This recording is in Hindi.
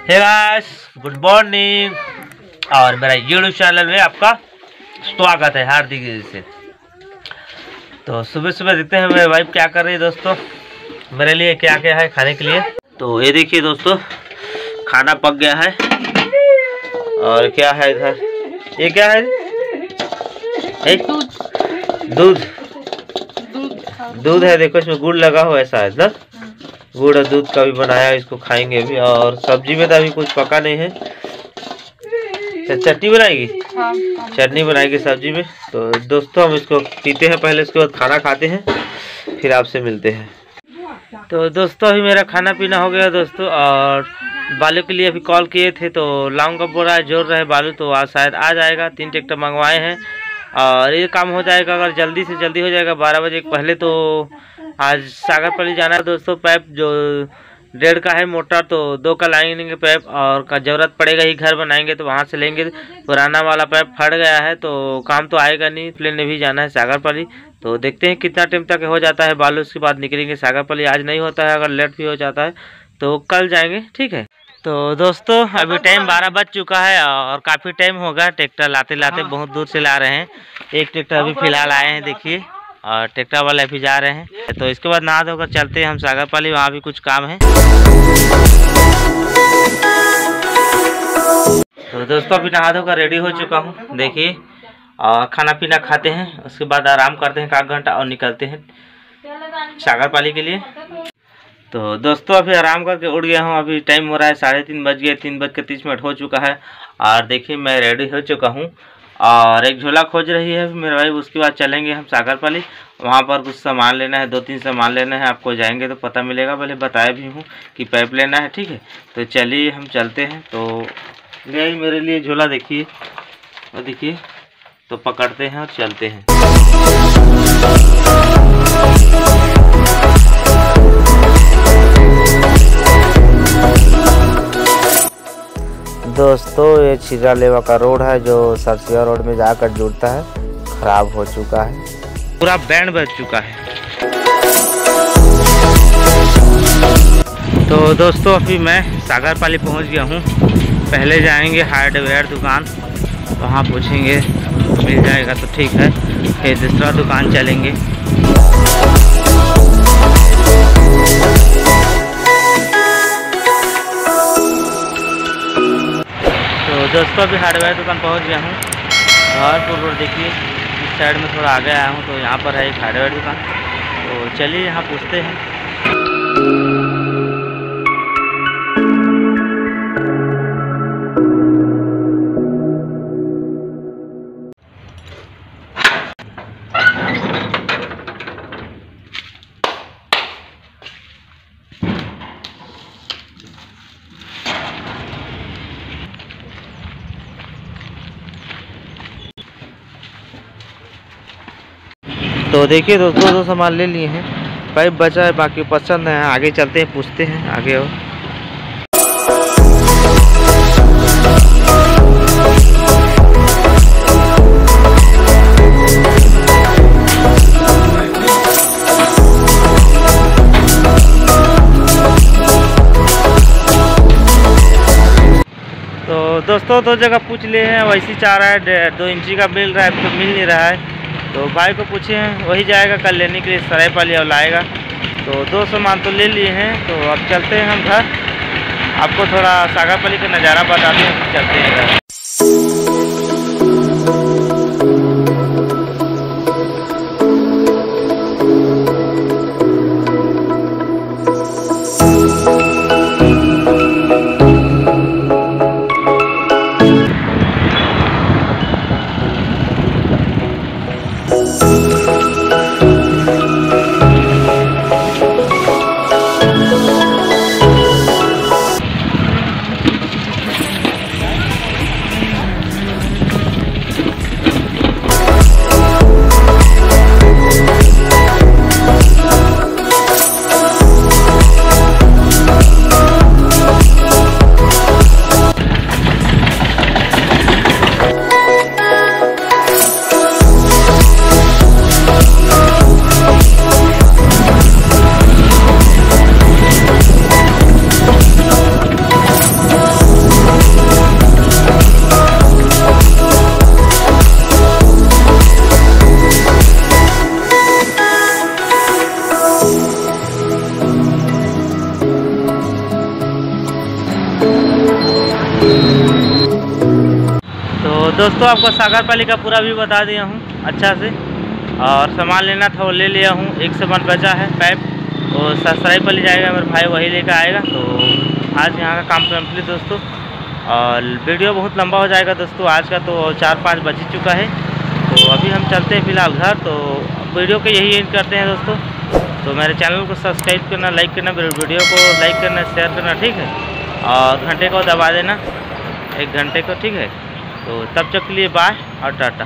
हे गाइस, गुड मॉर्निंग और मेरा यूट्यूब चैनल में आपका स्वागत है हार्दिक से। तो सुबह सुबह देखते हैं मेरे वाइफ क्या कर रही है दोस्तों, मेरे लिए क्या क्या है खाने के लिए। तो ये देखिए दोस्तों, खाना पक गया है। और क्या है इधर, ये क्या है? दूध है। देखो इसमें गुड़ लगा हुआ है शायद ना, गुड़ और दूध का भी बनाया है, इसको खाएंगे अभी। और सब्जी में तो अभी कुछ पका नहीं है। चटनी बनाएगी, चटनी बनाएगी सब्जी में। तो दोस्तों हम इसको पीते हैं पहले, उसके बाद खाना खाते हैं, फिर आपसे मिलते हैं। तो दोस्तों अभी मेरा खाना पीना हो गया दोस्तों। और बालू के लिए अभी कॉल किए थे, तो लाऊं का बोरा जोड़ रहे बालू, तो आज शायद आ जाएगा। 3 ट्रैक्टर मंगवाए हैं और ये काम हो जाएगा अगर जल्दी से जल्दी हो जाएगा 12 बजे पहले। तो आज सागरपल्ली जाना है दोस्तों। पाइप जो 1.5 का है मोटर, तो 2 का लाएंगे पाइप, और का ज़रूरत पड़ेगा ही, घर बनाएंगे तो वहाँ से लेंगे। पुराना वाला पाइप फट गया है तो काम तो आएगा नहीं, प्लेन ने भी जाना है सागरपल्ली। तो देखते हैं कितना टाइम तक हो जाता है बालू, उसके बाद निकलेंगे सागरपल्ली। आज नहीं होता है, अगर लेट भी हो जाता है तो कल जाएंगे, ठीक है। तो दोस्तों अभी टाइम 12 बज चुका है और काफ़ी टाइम होगा ट्रैक्टर लाते लाते, बहुत दूर से ला रहे हैं। एक ट्रैक्टर अभी फ़िलहाल आए हैं देखिए, और ट्रैक्टर वाले अभी जा रहे हैं। तो इसके बाद नहा धोकर चलते हैं हम सागरपल्ली, वहाँ भी कुछ काम है। तो दोस्तों अभी नहा धोकर रेडी हो चुका हूँ देखिए, और खाना पीना खाते हैं, उसके बाद आराम करते हैं 1 घंटा और निकलते हैं सागरपल्ली के लिए। तो दोस्तों अभी आराम करके उठ गया हूँ। अभी टाइम हो रहा है 3:30 बज गए, 3:30 हो चुका है। और देखिए मैं रेडी हो चुका हूँ और एक झोला खोज रही है मेरे भाई। उसके बाद चलेंगे हम सागरपल्ली, वहाँ पर कुछ सामान लेना है, 2-3 सामान लेना है। आपको जाएंगे तो पता मिलेगा, पहले बताया भी हूँ कि पाइप लेना है, ठीक है। तो चलिए हम चलते हैं। तो ले मेरे लिए झोला देखिए, और देखिए तो पकड़ते हैं और चलते हैं। दोस्तों ये छिरा लेवा का रोड है जो सरसिया रोड में जाकर जुड़ता है, खराब हो चुका है, पूरा बैंड बज चुका है। तो दोस्तों अभी मैं सागरपल्ली पहुंच गया हूं। पहले जाएंगे हार्डवेयर दुकान, वहां पूछेंगे मिल जाएगा तो ठीक है, फिर दूसरा दुकान चलेंगे। तो दोस्तों अभी हार्डवेयर दुकान पहुंच गया हूं। धौरपुर रोड देखिए, इस साइड में थोड़ा आगे आया हूं, तो यहां पर है एक हार्डवेयर दुकान। तो चलिए यहां पूछते हैं। तो देखिए दोस्तों 2 सामान ले लिए हैं, पाइप बचा है, बाकी पसंद है। आगे चलते हैं, पूछते हैं आगे। और तो दोस्तों 2 जगह पूछ लिए हैं, वैसे चाह रहा है 2 इंची का मिल रहा है, तो मिल नहीं रहा है। तो भाई को पूछे हैं, वही जाएगा कल लेने के लिए सरायपाली और लाएगा। तो 2 सामान तो ले लिए हैं। तो अब चलते हैं हम घर, आपको थोड़ा सागरपल्ली का नज़ारा बताते हैं, चलते हैं घर। दोस्तों आपको सागरपाली का पूरा व्यू बता दिया हूँ अच्छा से। और सामान लेना था वो ले लिया हूँ, एक सामान बचा है पाइप, वो ससराईपल्ली जाएगा मेरे भाई, वही लेकर आएगा। तो आज यहाँ का काम कंप्लीट दोस्तों। और वीडियो बहुत लंबा हो जाएगा दोस्तों आज का, तो 4-5 बज ही चुका है। तो अभी हम चलते हैं फिलहाल घर। तो वीडियो को यही एंड करते हैं दोस्तों। तो मेरे चैनल को सब्सक्राइब करना, लाइक करना, वीडियो को लाइक करना, शेयर करना, ठीक है। और घंटे को दबा देना 1 घंटे को, ठीक है। तो तब तक के लिए बाय और टाटा।